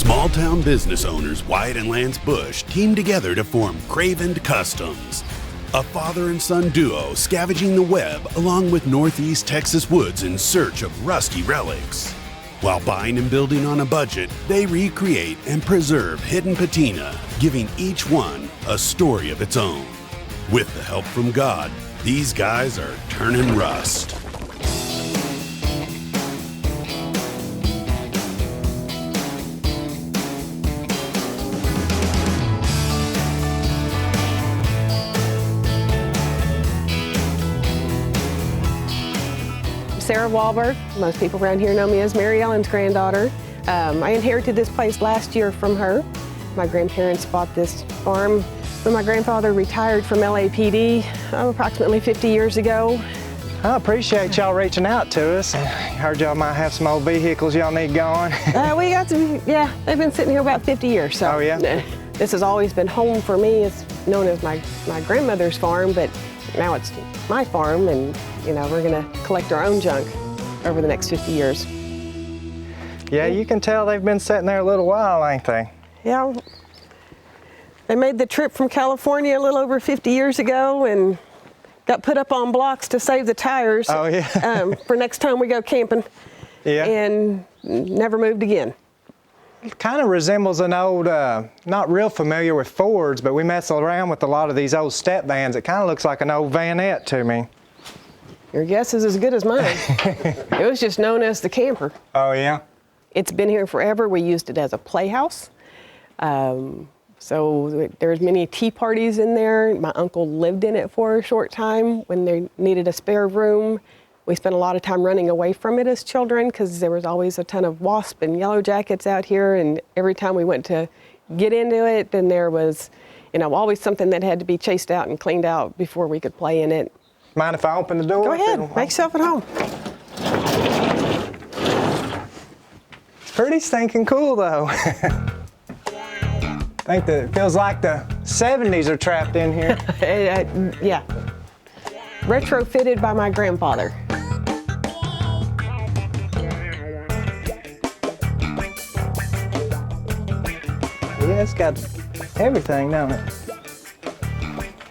Small-town business owners Wyatt and Lance Bush teamed together to form Kravenedkustoms, a father and son duo scavenging the web along with Northeast Texas woods in search of rusty relics. While buying and building on a budget, they recreate and preserve hidden patina, giving each one a story of its own. With the help from God, these guys are turning rust. Sarah Wahlberg. Most people around here know me as Mary Ellen's granddaughter. I inherited this place last year from her. My grandparents bought this farm when my grandfather retired from LAPD approximately 50 years ago. I appreciate y'all reaching out to us. I heard y'all might have some old vehicles y'all need going. We got some, yeah, they've been sitting here about 50 years. So oh, yeah? This has always been home for me. It's known as my grandmother's farm, but now it's my farm, and you know, we're gonna collect our own junk over the next 50 years. Yeah, you can tell they've been sitting there a little while, ain't they? Yeah. They made the trip from California a little over 50 years ago and got put up on blocks to save the tires. Oh, yeah. For next time we go camping. Yeah. And never moved again. It kind of resembles an old, not real familiar with Fords, but we mess around with a lot of these old step vans. It kind of looks like an old vanette to me. Your guess is as good as mine. It was just known as the camper. Oh, yeah? It's been here forever. We used it as a playhouse. So there's many tea parties in there. My uncle lived in it for a short time when they needed a spare room. We spent a lot of time running away from it as children because there was always a ton of wasp and yellow jackets out here, and every time we went to get into it, then there was, you know, always something that had to be chased out and cleaned out before we could play in it. Mind if I open the door? Go ahead, make yourself at home. It's pretty stinking cool though. I think that it feels like the 70s are trapped in here. Yeah. Retrofitted by my grandfather. Yeah, it's got everything, don't it?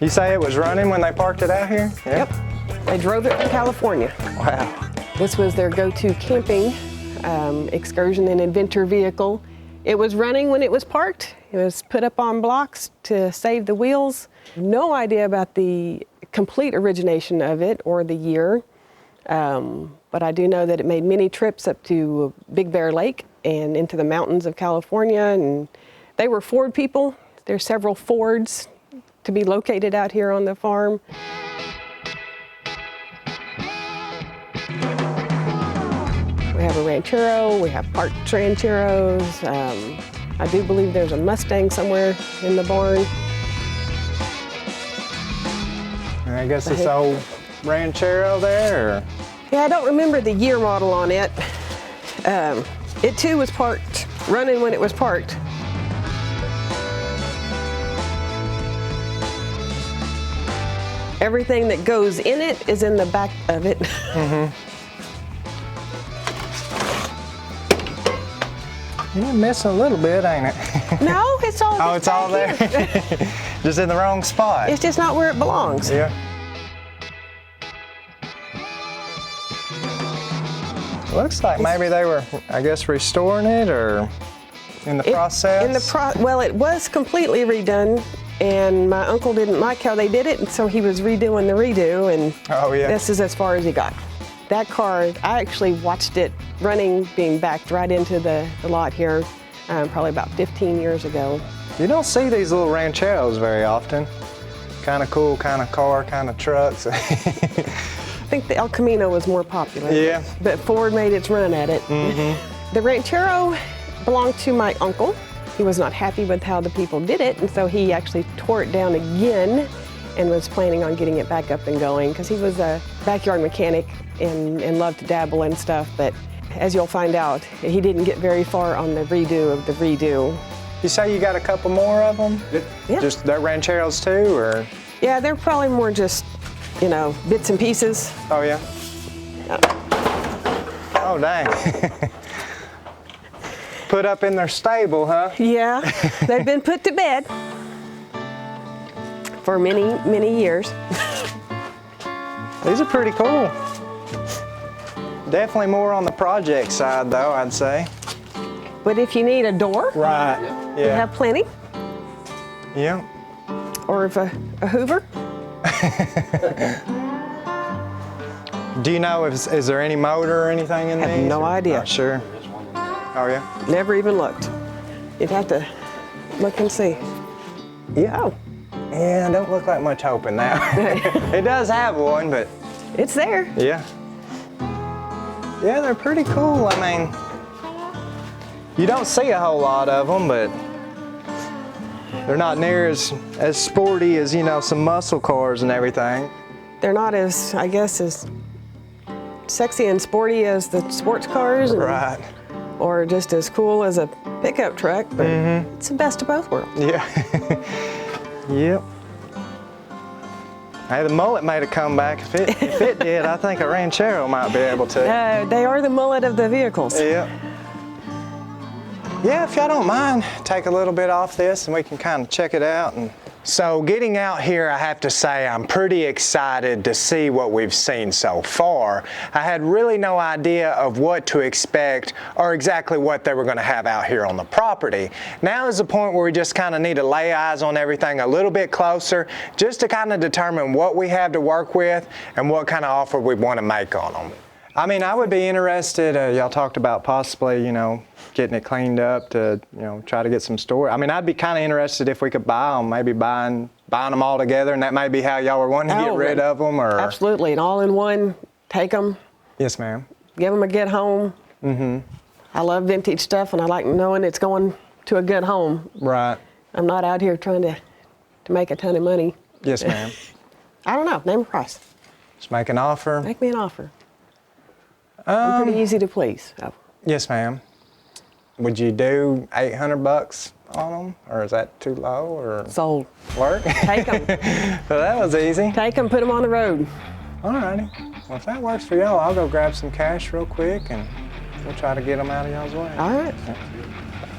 You say it was running when they parked it out here? Yeah. Yep. They drove it from California. Wow. This was their go-to camping, excursion and adventure vehicle. It was running when it was parked. It was put up on blocks to save the wheels. No idea about the complete origination of it or the year, but I do know that it made many trips up to Big Bear Lake and into the mountains of California, and they were Ford people. There's several Fords to be located out here on the farm. We have a Ranchero, we have parked Rancheros. I do believe there's a Mustang somewhere in the barn. I guess it's old Ranchero there, or? Yeah, I don't remember the year model on it. It too was parked, running when it was parked. Everything that goes in it is in the back of it. Mm-hmm. You're missing a little bit, ain't it? No, it's all. Oh, it's all there. Just in the wrong spot. It's just not where it belongs. Yeah. Looks like maybe they were, I guess, restoring it or in the process. Well, it was completely redone, and my uncle didn't like how they did it, and so he was redoing the redo, and oh, yeah. This is as far as he got. That car, I actually watched it running, being backed right into the lot here probably about 15 years ago. You don't see these little Rancheros very often. Kind of cool, kind of car, kind of trucks. I think the El Camino was more popular. Yeah. But Ford made its run at it. Mm-hmm. The Ranchero belonged to my uncle. He was not happy with how the people did it, and so he actually tore it down again and was planning on getting it back up and going because he was a backyard mechanic and loved to dabble and stuff, but as you'll find out, he didn't get very far on the redo of the redo. You say you got a couple more of them? Yeah. Just they're Rancheros too, or? Yeah, they're probably more just, you know, bits and pieces. Oh, yeah? Oh, dang. put up in their stable, huh? Yeah, they've been put to bed for many, many years. These are pretty cool. Definitely more on the project side though, I'd say. But if you need a door, Right, we yeah. have plenty. Yeah. Or if a Hoover. Do you know, is there any motor or anything in I these? have no idea. Not sure. Oh yeah? Never even looked. You'd have to look and see. Yeah. Oh, Yeah, don't look like much hope in that. It does have one, but it's there. yeah. Yeah, they're pretty cool. I mean, you don't see a whole lot of them, but they're not near as sporty as, you know, some muscle cars and everything. They're not as, I guess, as sexy and sporty as the sports cars. And, Right. Or just as cool as a pickup truck, but it's the best of both worlds. Yeah. Yep. Hey, the mullet made a comeback. If it did, I think a Ranchero might be able to. They are the mullet of the vehicles. Yep. Yeah, if y'all don't mind, take a little bit off this and we can kind of check it out. So getting out here, I have to say I'm pretty excited to see what we've seen so far. I had really no idea of what to expect or exactly what they were going to have out here on the property. Now is the point where we just kind of need to lay eyes on everything a little bit closer just to kind of determine what we have to work with and what kind of offer we want to make on them. I mean, I would be interested, y'all talked about possibly, you know, getting it cleaned up to, you know, try to get some storage. I mean, I'd be kind of interested if we could buy them, maybe buying them all together, and that may be how y'all were wanting to get rid of them, or? Absolutely, and all in one, take them. Yes, ma'am. Give them a good home. Mm-hmm. I love vintage stuff, and I like knowing it's going to a good home. Right. I'm not out here trying to make a ton of money. Yes, ma'am. I don't know, name a price. Just make an offer. Make me an offer. I'm pretty easy to please. So. Yes, ma'am. Would you do $800 on them, or is that too low, or? Sold. Work? Take them. So that was easy. Take them, put them on the road. Alrighty. Well, if that works for y'all, I'll go grab some cash real quick and we'll try to get them out of y'all's way. All right.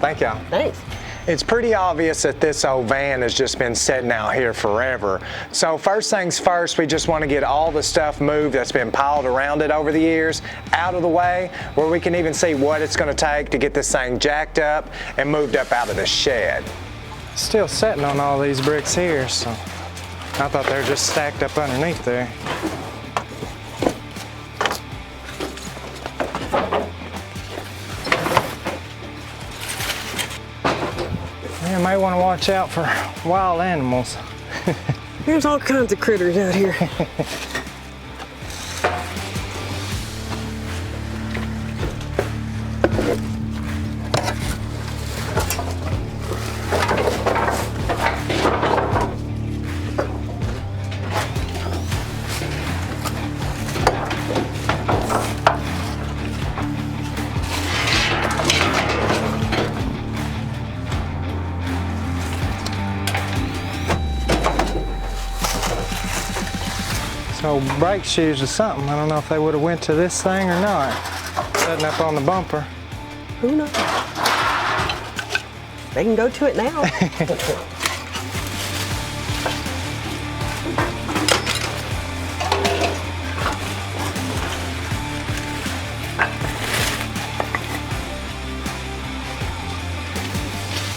Thank y'all. Thanks. It's pretty obvious that this old van has just been sitting out here forever. So first things first, we just want to get all the stuff moved that's been piled around it over the years out of the way, where we can even see what it's going to take to get this thing jacked up and moved up out of the shed. Still sitting on all these bricks here, so I thought they were just stacked up underneath there. You might want to watch out for wild animals. There's all kinds of critters out here. So brake shoes or something. I don't know if they would have went to this thing or not. Setting up on the bumper. Who knows? They can go to it now.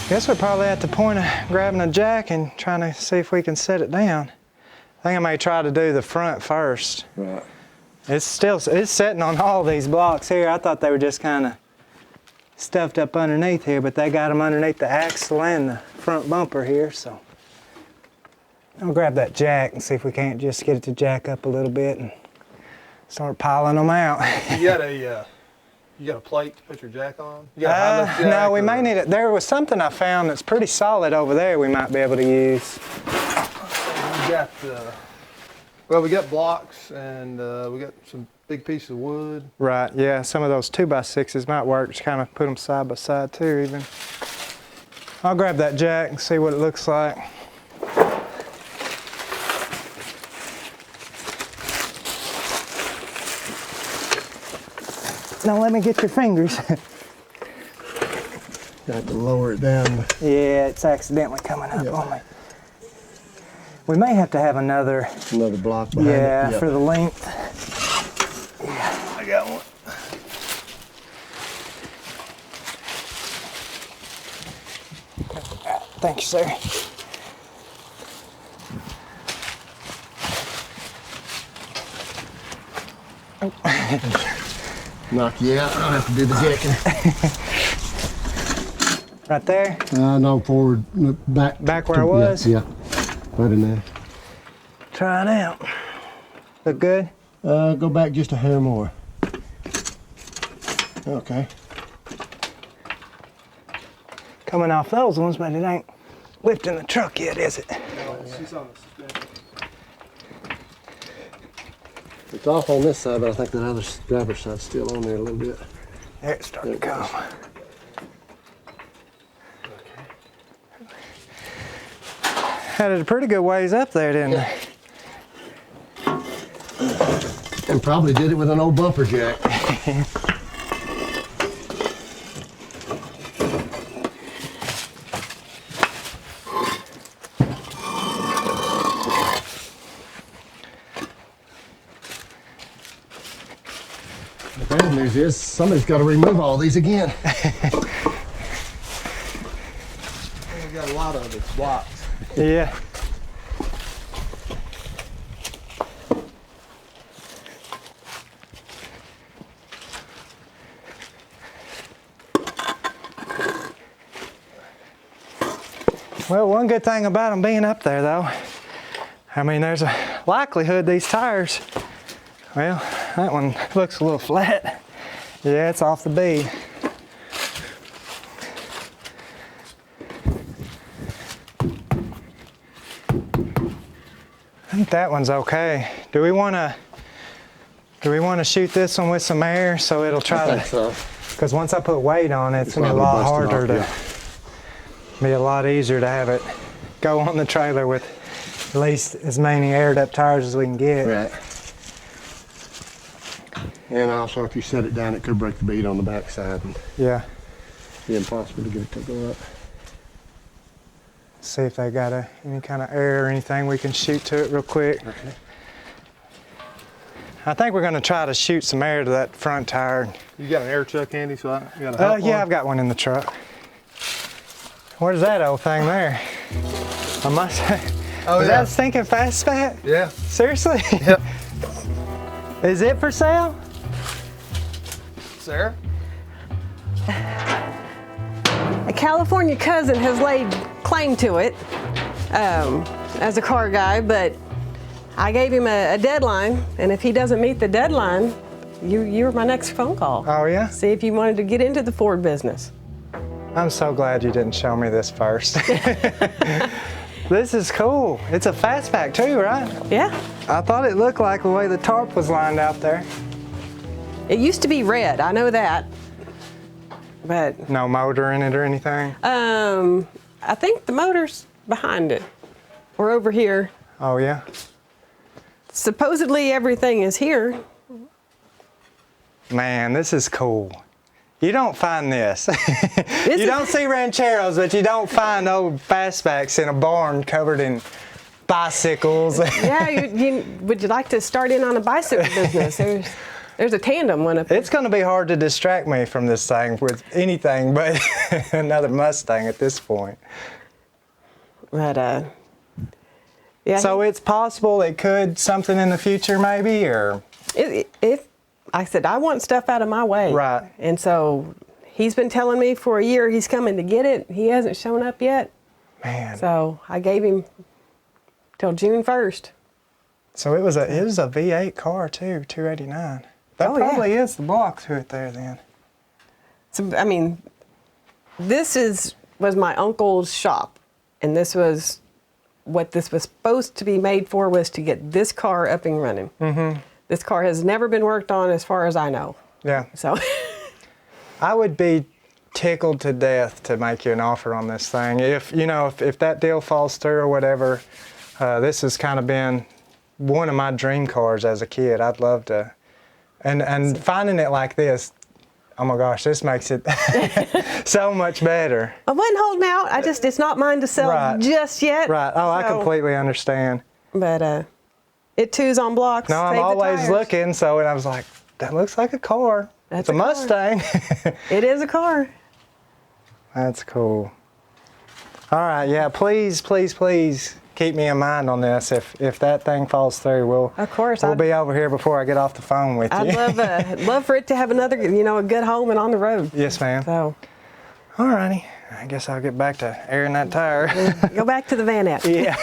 Guess we're probably at the point of grabbing a jack and trying to see if we can set it down. I think I may try to do the front first. Right. It's sitting on all these blocks here. I thought they were just kind of stuffed up underneath here, but they got them underneath the axle and the front bumper here, so. I'll grab that jack and see if we can't just get it to jack up a little bit and start piling them out. You got a plate to put your jack on? You got a high lift jack, no, we or- may need it. There was something I found that's pretty solid over there we might be able to use. We got, well, we got blocks and we got some big pieces of wood. Right, yeah, some of those 2x6s might work. Just kind of put them side by side too, even. I'll grab that jack and see what it looks like. Now let me get your fingers. Got to lower it down. Yeah, it's accidentally coming up on me. We may have to have another block behind it. yeah, Yep. for the length. Yeah, I got one. Thank you, sir. Knock you out. I'll have to do the jacking. Right there? No, forward, back. Back where I was? Yeah, right in there. Try it out. Look good? Go back just a hair more. Okay. Coming off those ones, but it ain't lifting the truck yet, is it? She's on the suspension. It's off on this side, but I think that other driver's side's still on there a little bit. There it's starting to come. Had it a pretty good ways up there, didn't it? And probably did it with an old bumper jack. The bad news is somebody's got to remove all these again. We got a lot of it's blocks. Yeah. Well, one good thing about them being up there, though, I mean, there's a likelihood these tires, well, that one looks a little flat. Yeah, it's off the bead. I think that one's okay. Do we want to shoot this one with some air so it'll try I to? think so. Because once I put weight on it, it's gonna be a probably lot busted harder off, to be a lot easier to have it go on the trailer with at least as many aired up tires as we can get. Right. And also, if you set it down, it could break the bead on the back side and Yeah. be impossible to get it to go up. See if they got any kind of air or anything we can shoot to it real quick. Okay. I think we're gonna try to shoot some air to that front tire. You got an air chuck handy, so you got a help Yeah, one? I've got one in the truck. Where's that old thing there? I must. Oh, Is yeah. that stinking fastback? Yeah. Seriously? Yep. Is it for sale? Sarah? A California cousin has laid claim to it as a car guy, but I gave him a deadline, and if he doesn't meet the deadline, you're my next phone call. Oh yeah? See if you wanted to get into the Ford business. I'm so glad you didn't show me this first. This is cool. It's a fastback too, right? Yeah. I thought it looked like the way the tarp was lined out there. It used to be red, I know that. But No motor in it or anything? I think the motor's behind it or over here. Oh yeah? Supposedly everything is here. Man, this is cool. You don't find this. You don't see rancheros, but you don't find old fastbacks in a barn covered in bicycles. Yeah, would you like to start in on a bicycle business? There's a tandem one up there. It's going to be hard to distract me from this thing with anything but another Mustang at this point. But yeah. So it's possible it could something in the future maybe, or? If I said I want stuff out of my way, Right. And so he's been telling me for a year he's coming to get it. He hasn't shown up yet. Man. So I gave him till June 1st. So it was a V8 car too, 289. That Oh, yeah. probably is the block to it there then. So I mean, this was my uncle's shop, and this was what this was supposed to be made for, was to get this car up and running. Mm-hmm. This car has never been worked on as far as I know. Yeah. So I would be tickled to death to make you an offer on this thing. If that deal falls through or whatever, this has kind of been one of my dream cars as a kid. I'd love to, and finding it like this, Oh my gosh, this makes it so much better. I wasn't holding out. It's not mine to sell just yet. Right. Oh, I completely understand. But it twos on blocks. No, I'm always looking. So, and I was like, that looks like a car. It's a Mustang. It is a car. That's cool. All right. Yeah. Please, please, please keep me in mind on this. If that thing falls through, we'll be over here before I get off the phone with you. I'd love for it to have another, a good home and on the road. Yes, ma'am. So. All righty. I guess I'll get back to airing that tire. Go back to the vanette. Yeah.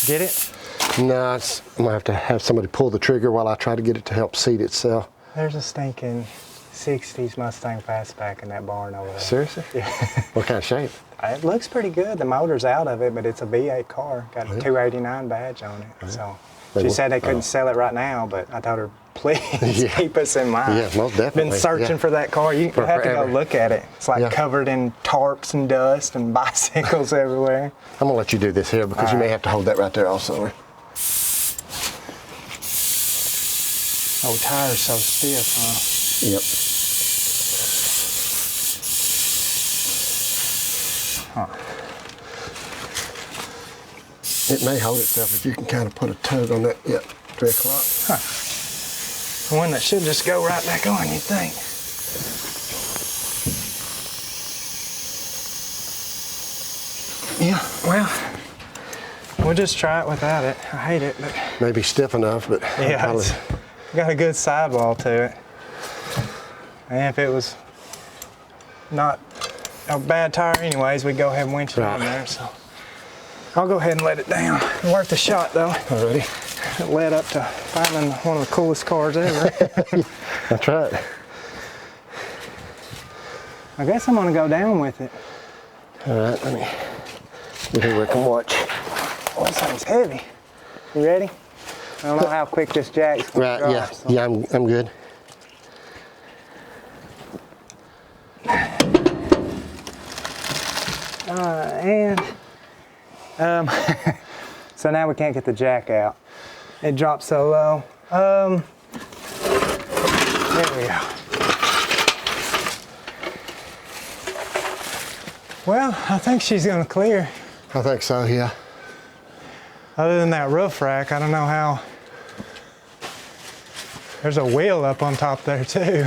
Get it? No, I'm gonna have to have somebody pull the trigger while I try to get it to help seat itself. There's a stinking 60s Mustang fastback in that barn over there. Seriously? Yeah. What kind of shape? It looks pretty good. The motor's out of it, but it's a V8 car. Got a 289 badge on it. So she said they couldn't sell it right now, but I told her, please keep us in mind. Yeah, most definitely. Been searching for that car. You have to go look at it. It's like covered in tarps and dust and bicycles everywhere. I'm gonna let you do this here because you may have to hold that right there also. Oh, tire's so stiff, huh? Yep. Huh. It may hold itself if you can kind of put a tug on that. Yep, 3 o'clock. Huh. One that should just go right back on, you'd think. Yeah, well, we'll just try it without it. I hate it, but... Maybe stiff enough, but... Yeah, it's got a good sidewall to it. And if it was not a bad tire anyways, we'd go ahead and winch it in there, so. I'll go ahead and let it down. Worth a shot, though. Already. It led up to finding one of the coolest cars ever. That's right. I guess I'm gonna go down with it. All right, let me get here where I can watch. Oh, this thing's heavy. You ready? I don't know how quick this jack's gonna drop, yeah, so. yeah, I'm good. So now we can't get the jack out. It dropped so low. There we go. Well, I think she's gonna clear. I think so, yeah. Other than that roof rack, I don't know how. There's a wheel up on top there too.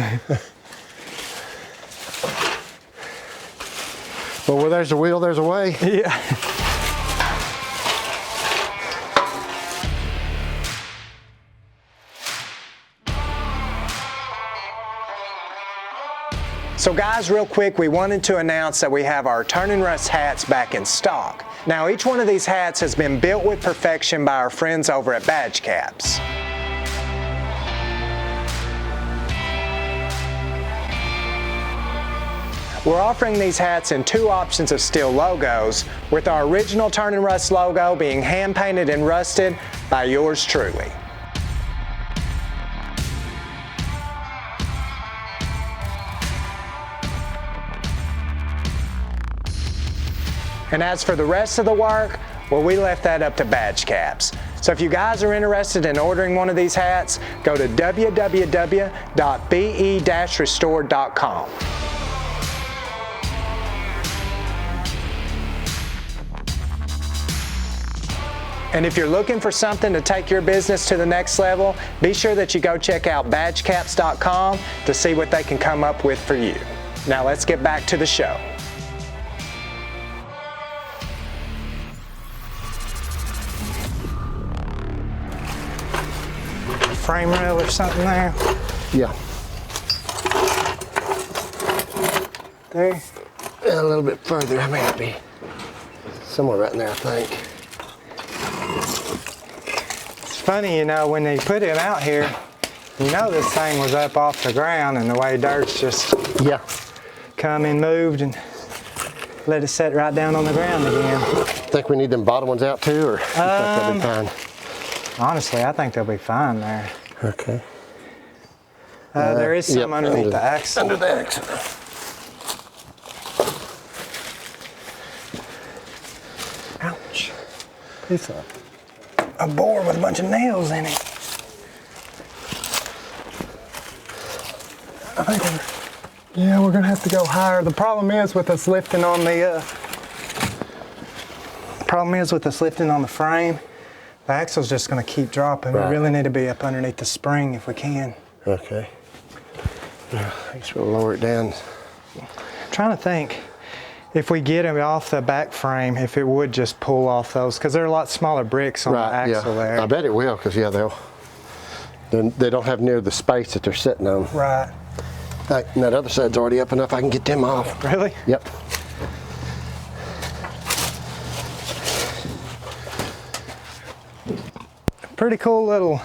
Well, where there's a wheel, there's a way. Yeah. So guys, real quick, we wanted to announce that we have our Turn and Rust hats back in stock. Now, each one of these hats has been built with perfection by our friends over at Badge Caps. We're offering these hats in 2 options of steel logos, with our original Turn and Rust logo being hand painted and rusted by yours truly. And as for the rest of the work, well, we left that up to Badge Caps. So if you guys are interested in ordering one of these hats, go to www.be-restored.com. And if you're looking for something to take your business to the next level, be sure that you go check out badgecaps.com to see what they can come up with for you. Now let's get back to the show. Frame rail or something there? Yeah. There? A little bit further, I may not be. Somewhere right in there, I think. It's funny, you know, when they put it out here, you know this thing was up off the ground and the way dirt's just come and moved and let it set right down on the ground again. Think we need them bottom ones out too, or you think they'll be fine? Honestly, I think they'll be fine there. Okay. There is some underneath the axle. Under the axle. Ouch. Piece of. a board with a bunch of nails in it. I think we're gonna have to go higher. The problem is with us lifting on the frame, the axle's just gonna keep dropping. Right. We really need to be up underneath the spring if we can. Okay. I just want to lower it down. I'm trying to think if we get it off the back frame, if it would just pull off those, because they're a lot smaller bricks on the axle there. I bet it will, because they don't have near the space that they're sitting on. Right. Right, and that other side's already up enough I can get them off. Really? Yep. Pretty cool little,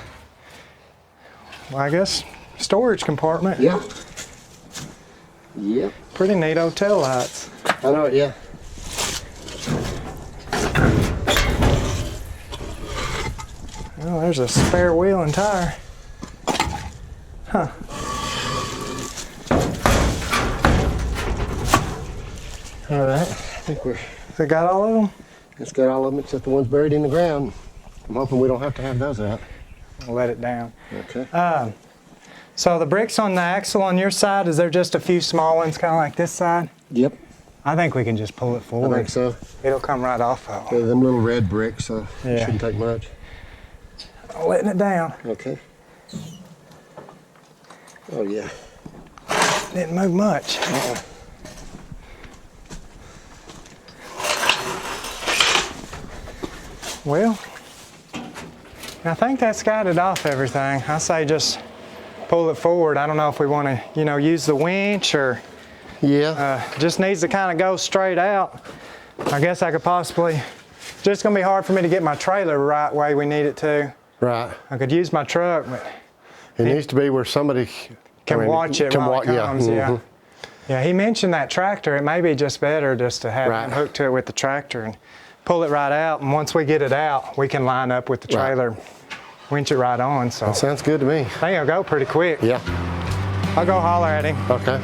well, I guess, storage compartment. Yeah. Yep. Pretty neato tail lights. I know it, yeah. Oh, there's a spare wheel and tire. Huh. All right. I think They got all of them? it's got all of them except the ones buried in the ground. I'm hoping we don't have to have those out. I'll let it down. Okay. So the bricks on the axle on your side, is there just a few small ones kind of like this side? Yep. I think we can just pull it I forward. think so. It'll come right off of They're them. them little red bricks, so it Yeah. shouldn't take much. Letting it down. Okay. Oh yeah. Didn't move much. Well, I think that's got it off everything. I say just pull it forward. I don't know if we want to, use the winch or Yeah. just needs to kind of go straight out. I guess I could possibly, just gonna be hard for me to get my trailer the right way we need it to. Right. I could use my truck, but It needs to be where somebody can watch it while it comes. Yeah. Yeah. Mhm. Yeah, he mentioned that tractor. It may be just better just to have Right. it hooked to it with the tractor and pull it right out. And once we get it out, we can line up with the Right. trailer, winch it right on. So Sounds good to me. I think it'll go pretty quick. Yeah. I'll go holler at him. Okay.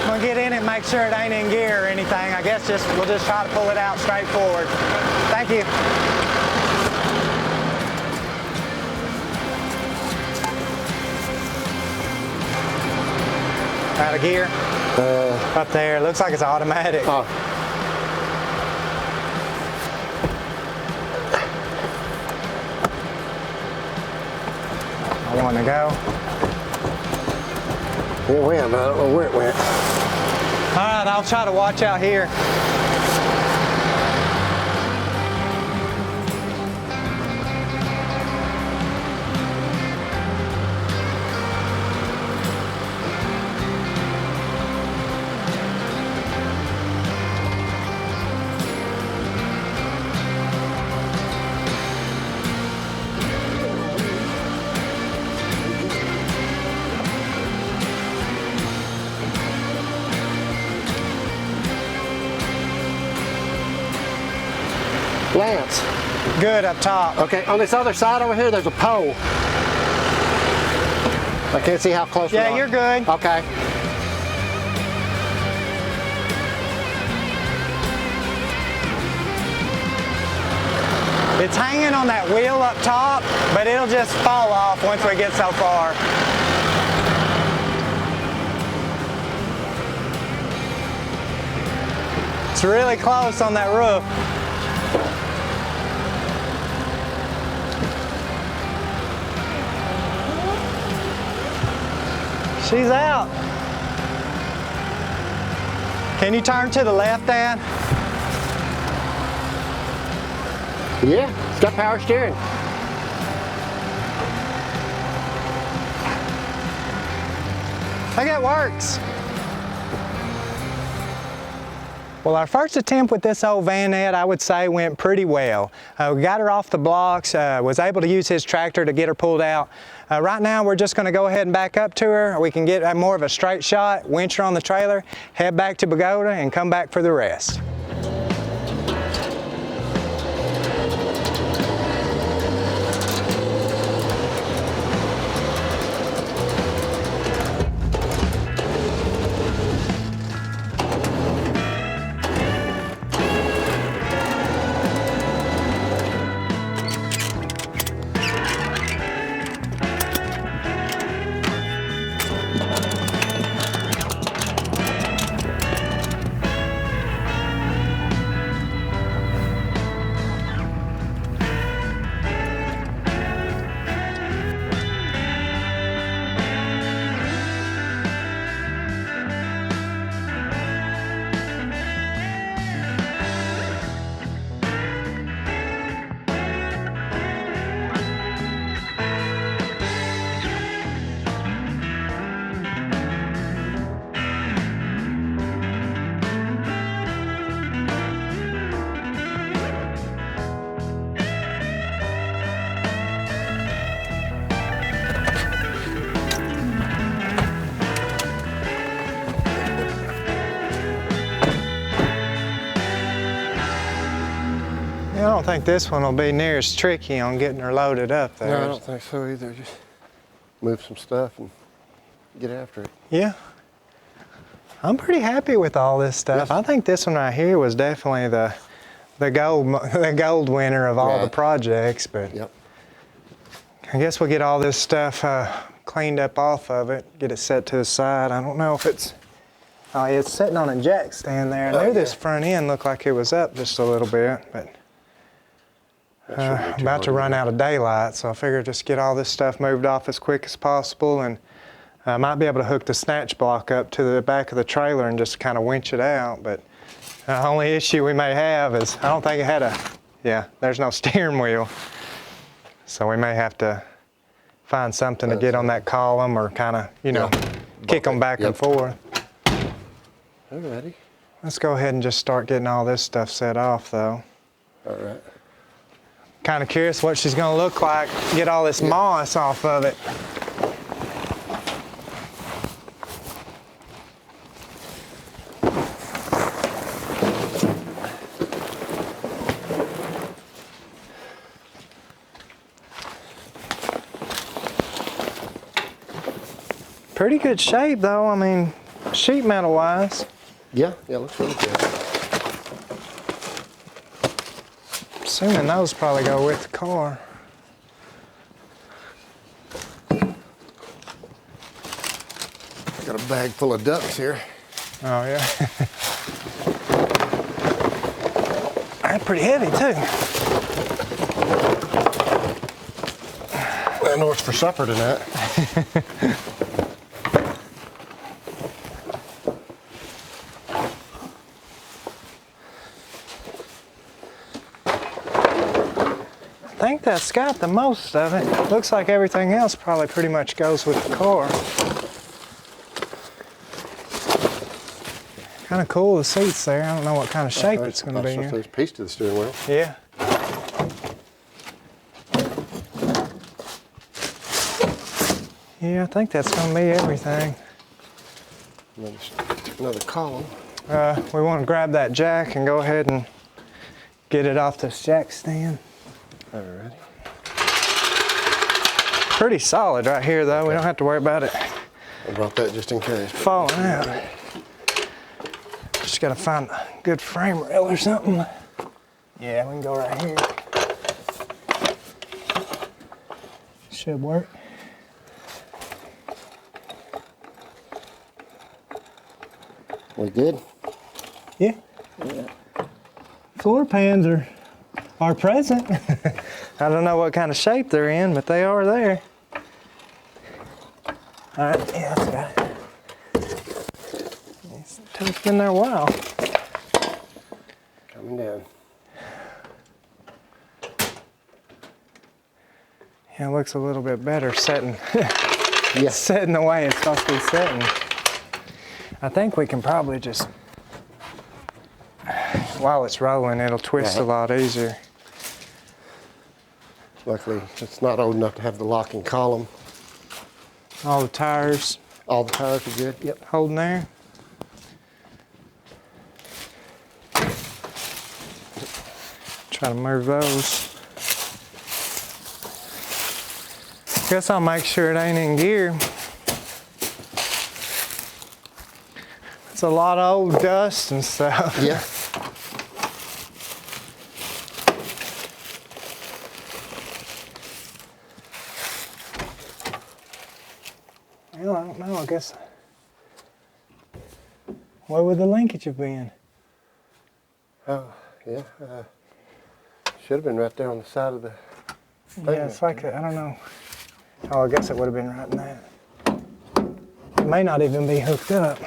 I'm gonna get in it, make sure it ain't in gear or anything. I guess we'll just try to pull it out straight forward. Thank you. Out of gear? Up there. Looks like it's automatic. Oh. I want to go. It went, but I don't know where it went. All right, I'll try to watch out here. Lance. Good up top. Okay, on this other side over here, there's a pole. I can't see how close we are. Yeah, you're good. Okay. It's hanging on that wheel up top, but it'll just fall off once we get so far. It's really close on that roof. She's out. Can you turn to the left, Dad? Yeah, it's got power steering. I think it works. Well, our first attempt with this old vanette, I would say, went pretty well. We got her off the blocks, was able to use his tractor to get her pulled out. Right now, we're just gonna go ahead and back up to her. We can get more of a straight shot, winch her on the trailer, head back to Pagoda, and come back for the rest. I don't think this one will be near as tricky on getting her loaded up there. No, I don't think so either. Just move some stuff and get after it. Yeah. I'm pretty happy with all this stuff. Yes. I think this one right here was definitely the gold winner of all the projects, but Yep. I guess we'll get all this stuff cleaned up off of it, get it set to the side. I don't know if it's sitting on a jack stand there. I knew this front end looked like it was up just a little bit, but I'm about to run out of daylight, so I figured just get all this stuff moved off as quick as possible, and I might be able to hook the snatch block up to the back of the trailer and just kind of winch it out. But the only issue we may have is I don't think it had there's no steering wheel. So we may have to find something to get on that column or kind of, kick them back and forth. Alrighty. Let's go ahead and just start getting all this stuff set off though. All right. Kind of curious what she's gonna look like, get all this moss off of it. Pretty good shape though, I mean, sheet metal wise. Yeah, looks really good. Assuming those probably go with the car. Got a bag full of ducks here. Oh yeah. That's pretty heavy too. I know it's for supper tonight. I think that's got the most of it. Looks like everything else probably pretty much goes with the car. Kind of cool, the seats there. I don't know what kind of shape it's going to be in. There's a piece to the steering wheel. Yeah. Yeah, I think that's going to be everything. Another column. We want to grab that jack and go ahead and get it off this jack stand. Alrighty. Pretty solid right here though. We don't have to worry about it I brought that just in case. falling out. Just got to find a good frame rail or something. Yeah, we can go right here. Should work. We good? Yeah. Floor pans are present. I don't know what kind of shape they're in, but they are there. All right, yeah, that's got it. It's been there a while. Coming down. It looks a little bit better setting, Yeah. setting the way it's supposed to be setting. I think we can probably just, while it's rolling, it'll twist a lot easier. Luckily, it's not old enough to have the locking column. All the tires All the tires are good. Yep. holding there. Try to move those. Guess I'll make sure it ain't in gear. It's a lot of old dust and stuff. Yeah. Well, I don't know, I guess. Where would the linkage have been? Oh, yeah. Should have been right there on the side of the Yeah, it's like, I don't know. Oh, I guess it would have been right in that. It may not even be hooked up.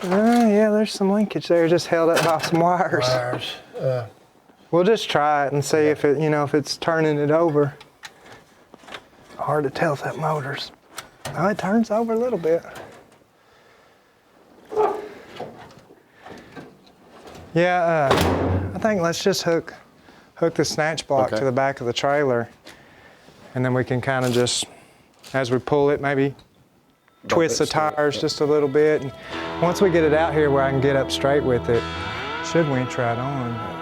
Yeah, there's some linkage there, just held up by some wires. We'll just try it and see if it, if it's turning it over. Hard to tell if that motor's. Oh, it turns over a little bit. Yeah, I think let's just hook the snatch block to the back of the trailer, and then we can kind of just, as we pull it, maybe twist the tires just a little bit. And once we get it out here where I can get up straight with it, should winch right on.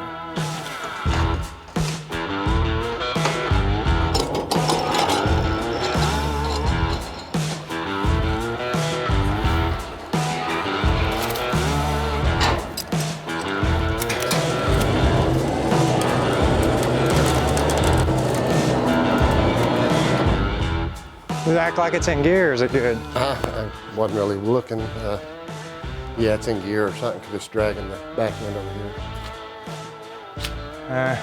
Does it act like it's in gear, or is it good? I wasn't really looking. Yeah, it's in gear or something because it's dragging the back end over here.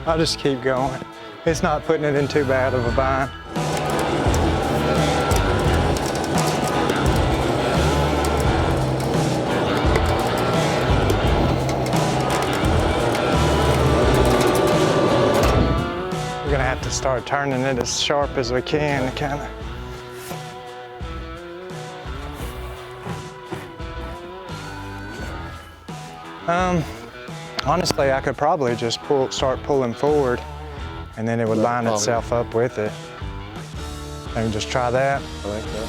I'll just keep going. It's not putting it in too bad of a bind. We're gonna have to start turning it as sharp as we can to kind of. Honestly, I could probably just start pulling forward, and then it would line itself up with it. I can just try that. I think so.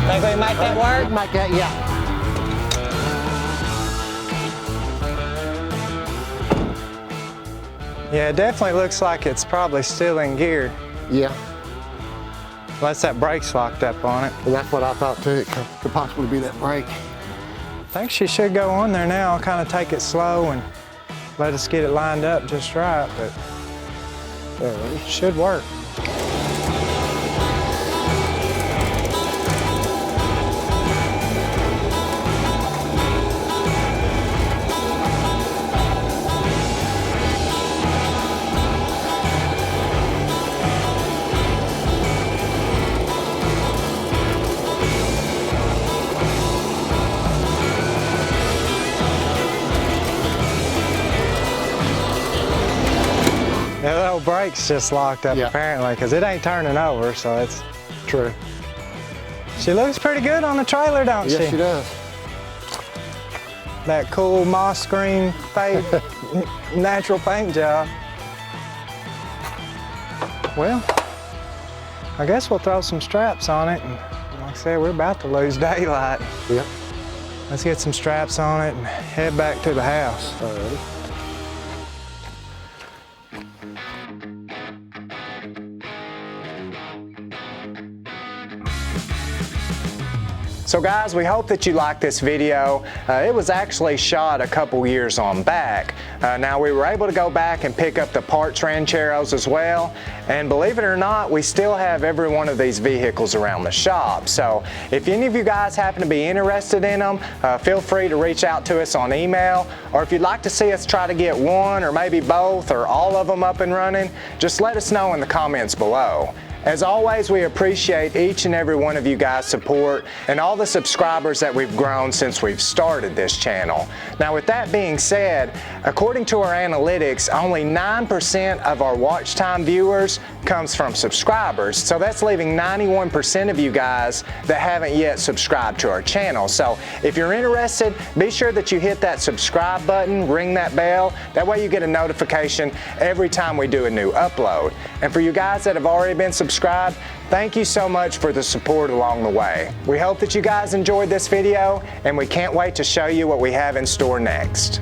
Think we make that work? Make that, yeah. Yeah, it definitely looks like it's probably still in gear, Yeah. unless that brake's locked up on it. And that's what I thought too. It could possibly be that brake. I think she should go on there now. I'll kind of take it slow and let us get it lined up just right, but it should work. That little brake's just locked up apparently, because it ain't turning over, so it's True. She looks pretty good on the trailer, don't she? Yes, she does. That cool moss green fade natural paint job. Well, I guess we'll throw some straps on it, and like I said, we're about to lose daylight. Yep. Let's get some straps on it and head back to the house. Alrighty. So guys, we hope that you liked this video. It was actually shot a couple years on back. Now we were able to go back and pick up the parts rancheros as well. And believe it or not, we still have every one of these vehicles around the shop. So if any of you guys happen to be interested in them, feel free to reach out to us on email. Or if you'd like to see us try to get one or maybe both or all of them up and running, just let us know in the comments below. As always, we appreciate each and every one of you guys' support and all the subscribers that we've grown since we've started this channel. Now with that being said, according to our analytics, only 9% of our watch time viewers comes from subscribers. So that's leaving 91% of you guys that haven't yet subscribed to our channel. So if you're interested, be sure that you hit that subscribe button, ring that bell. That way you get a notification every time we do a new upload. And for you guys that have already been subscribed, thank you so much for the support along the way. We hope that you guys enjoyed this video, and we can't wait to show you what we have in store next.